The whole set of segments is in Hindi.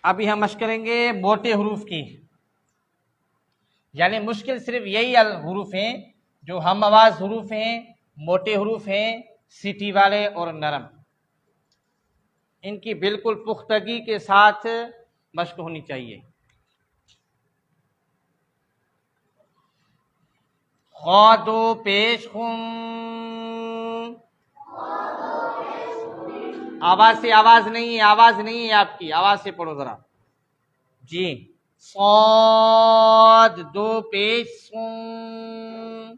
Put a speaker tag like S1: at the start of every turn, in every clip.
S1: अभी हम मशक करेंगे मोटे हरूफ की, यानी मुश्किल सिर्फ यही हरूफ हैं जो हम आवाज हरूफ हैं, मोटे हरूफ हैं, सीटी वाले और नरम। इनकी बिल्कुल पुख्तगी के साथ मशक होनी चाहिए। खौ दो पेश खुम, आवाज से, आवाज नहीं है, आवाज नहीं है आपकी, आवाज से पढ़ो जरा जी। सौद दो पेश सुन,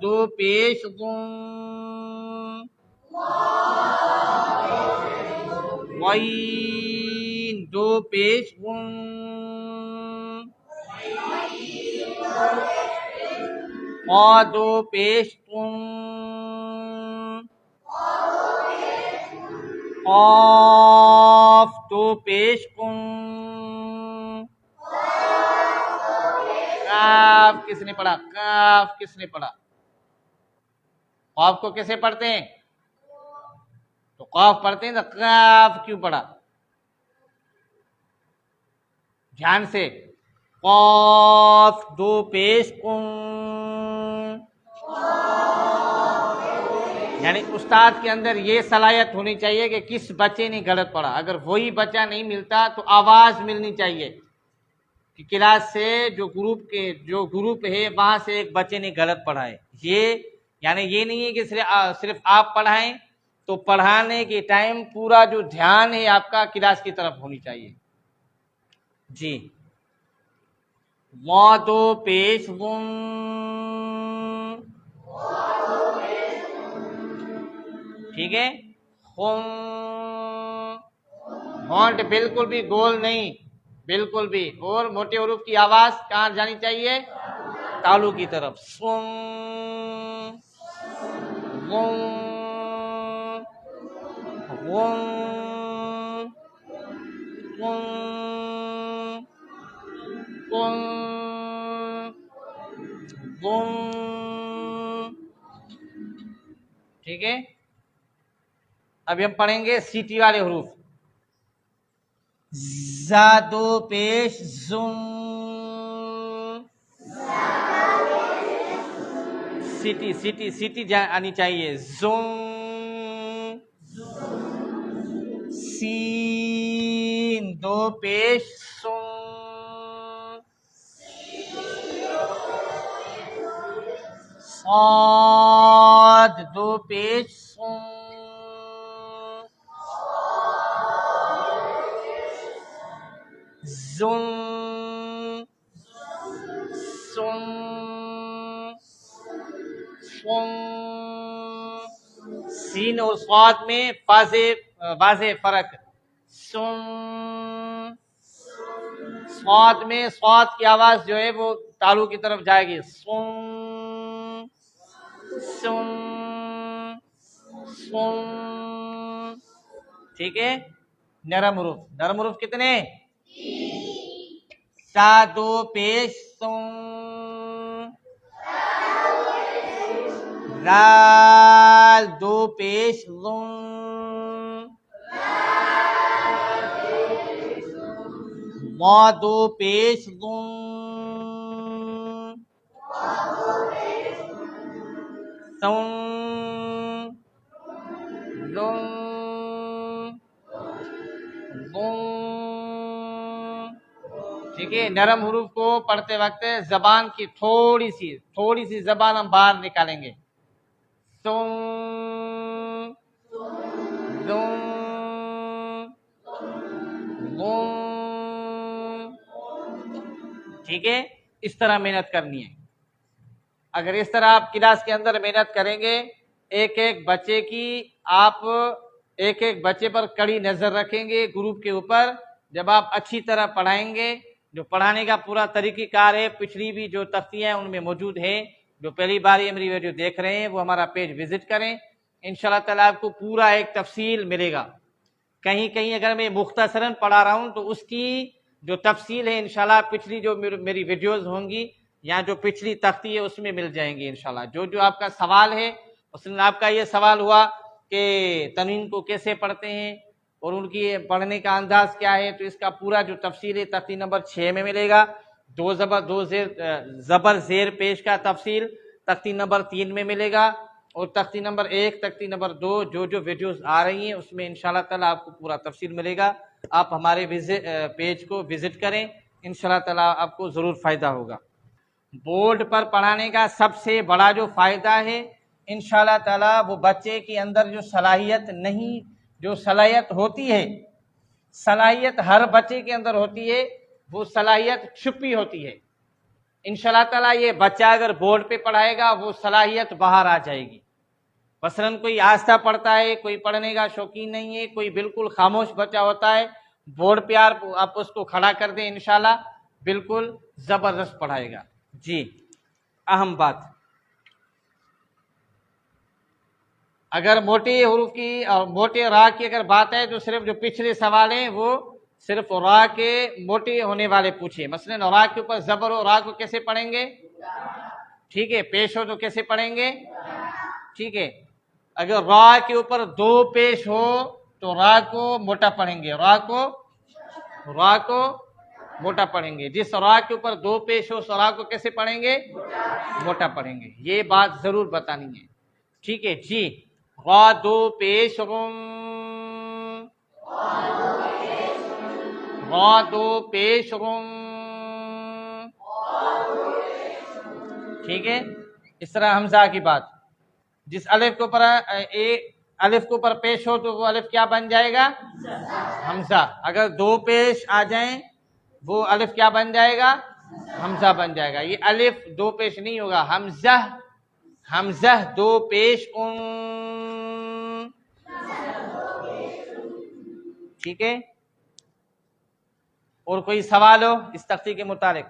S1: दो पेश गुन, गईन दो पेश गुन, क़ा दो पेश तुन, क़ाफ दो पेश कुन। काफ किसने पढ़ा? काफ किसने पढ़ा? काफ को कैसे पढ़ते हैं? तो काफ पढ़ते हैं तो काफ क्यों पढ़ा? ध्यान से। काफ दो पेश कुन, यानी उस्ताद के अंदर ये सलाहियत होनी चाहिए कि किस बच्चे ने गलत पढ़ा। अगर वही बच्चा नहीं मिलता तो आवाज मिलनी चाहिए कि क्लास से जो ग्रुप है वहां से एक बच्चे ने गलत पढ़ा है। ये यानी ये नहीं है कि सिर्फ आप पढ़ाएं, तो पढ़ाने के टाइम पूरा जो ध्यान है आपका क्लास की तरफ होनी चाहिए जी। वा दो पेश गुन, ठीक है। होंठ बिल्कुल भी गोल नहीं, बिल्कुल भी। और मोटे हरूफ की आवाज कहाँ जानी चाहिए? तालू की तरफ। सुन गुन गुन गुन गुन गुन, ठीक है। अभी हम पढ़ेंगे सीटी वाले हरूफ। जा दो पेश जुम, सीटी सीटी सीटी आनी चाहिए। जुम, सीन दो पेश सुन, साद दो पेश सुन, जुन सुन सुन। सीन और स्वाद में वाज़े फर्क। सुन, स्वाद में स्वाद की आवाज जो है वो तालू की तरफ जाएगी। सुन सुन सुन, ठीक है। नरम हरूफ कितने? सा दो पेश सुन, राल दो पेश लुन, वा दो पेश लुन, सुन लुन लुन, ठीक है। नरम हरूफ को पढ़ते वक्त जबान की थोड़ी सी जबान हम बाहर निकालेंगे। सुन लुन लुन, ठीक है। इस तरह मेहनत करनी है। अगर इस तरह आप क्लास के अंदर मेहनत करेंगे, एक एक बच्चे पर कड़ी नजर रखेंगे ग्रुप के ऊपर, जब आप अच्छी तरह पढ़ाएंगे, जो पढ़ाने का पूरा तरीक़ेकार है पिछली भी जो तख्तियाँ हैं उनमें मौजूद है। जो पहली बार ये मेरी वीडियो देख रहे हैं वो हमारा पेज विजिट करें, इंशाल्लाह ताला आपको पूरा एक तफसील मिलेगा। कहीं कहीं अगर मैं मुख्तसरन पढ़ा रहा हूँ तो उसकी जो तफसील है इंशाल्लाह पिछली जो मेरी वीडियोज़ होंगी या जो पिछली तख्ती है उसमें मिल जाएंगी इंशाल्लाह। जो आपका सवाल है, उसमें आपका ये सवाल हुआ कि तनवीन को कैसे पढ़ते हैं और उनकी पढ़ने का अंदाज क्या है, तो इसका पूरा जो तफसील है तख्ती नंबर 6 में मिलेगा। दो ज़बर ज़ेर पेश का तफसील तख्ती नंबर 3 में मिलेगा और तख्ती नंबर 1, तख्ती नंबर 2 जो वीडियोस आ रही हैं उसमें इंशाल्लाह ताला आपको पूरा तफसील मिलेगा। आप हमारे पेज को विजिट करें, इंशाल्लाह ताला आपको ज़रूर फ़ायदा होगा। बोर्ड पर पढ़ाने का सबसे बड़ा जो फ़ायदा है इंशाल्लाह ताला, वो बच्चे के अंदर जो सलाहियत होती है, सलाहियत हर बच्चे के अंदर होती है, वो सलाहियत छुपी होती है। इंशाल्लाह ताला ये बच्चा अगर बोर्ड पे पढ़ाएगा वो सलाहियत बाहर आ जाएगी। मसलन कोई आस्था पढ़ता है, कोई पढ़ने का शौकीन नहीं है, कोई बिल्कुल खामोश बच्चा होता है, बोर्ड पे आप उसको खड़ा कर दें, इंशाल्लाह बिल्कुल ज़बरदस्त पढ़ाएगा। जी, अहम बात, अगर मोटे हुरूफ की और मोटे रा की अगर बात है तो सिर्फ जो पिछले सवाल हैं वो सिर्फ रा के मोटे होने वाले पूछिए। मसलन रा के ऊपर ज़बर हो, रा को कैसे पढ़ेंगे? ठीक है। पेश हो तो कैसे पढ़ेंगे? ठीक है। अगर रा के ऊपर 2 पेश हो तो रा को मोटा पढ़ेंगे, रा को मोटा पढ़ेंगे। जिस रा के ऊपर 2 पेश हो उस रा को कैसे पढ़ेंगे? मोटा पढ़ेंगे। ये बात जरूर बतानी है। ठीक है जी। रा 2 पेश रुम, रा 2 पेश रुम, ठीक है। इस तरह हमजा की बात, जिस अलिफ के ऊपर अलिफ के ऊपर पेश हो तो वो अलिफ क्या बन जाएगा? हमजा। अगर 2 पेश आ जाएं वो अलिफ क्या बन जाएगा? हमजा बन जाएगा। ये अलिफ 2 पेश नहीं होगा, हमजा 2 पेश उन, ठीक है। और कोई सवाल हो इस तख्ती के मुतालिक?